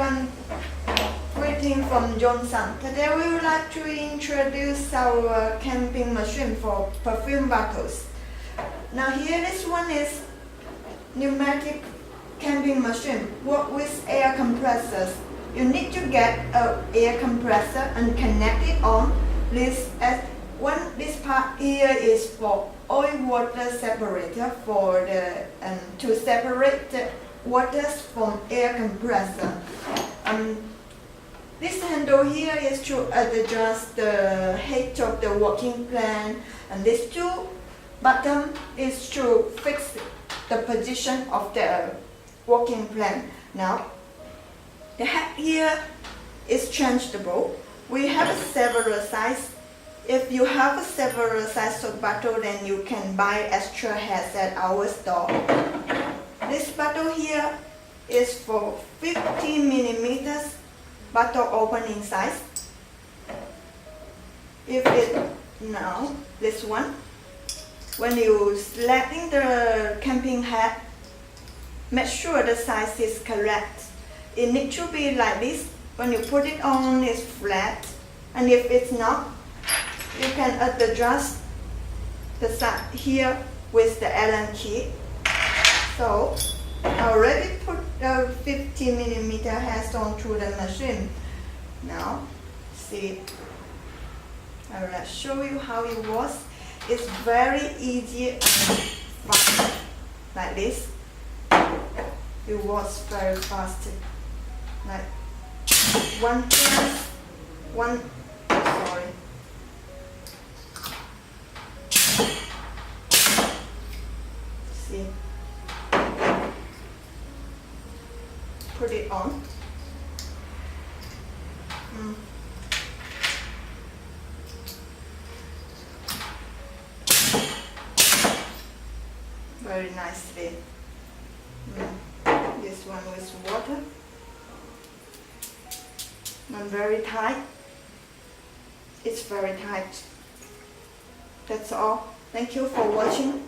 everyone, greeting from Johnson. Today we would like to introduce our camping machine for perfume bottles. Now here this one is pneumatic camping machine, work with air compressors. You need to get an air compressor and connect it on. This part here is for oil water separator for the to separate the waters from air compressor. This handle here is to adjust the height of the working plan, and this two button is to fix the position of the working plan. Now the head here is changeable. We have several sizes. If you have several sizes of bottle, then you can buy extra heads at our store. This bottle here is for 50 millimeters bottle opening size. Now this one, when you selecting the camping hat, make sure the size is correct. It needs to be like this. When you put it on, it's flat, and if it's not, you can adjust the side here with the Allen key. So I already put the 50 millimeter heads onto the machine. Now see, I will show you how it works. It's very easy and fast. Like this, it works very fast. Like see, put it on. Very nicely. This one with water. Not very tight. It's very tight. That's all. Thank you for watching.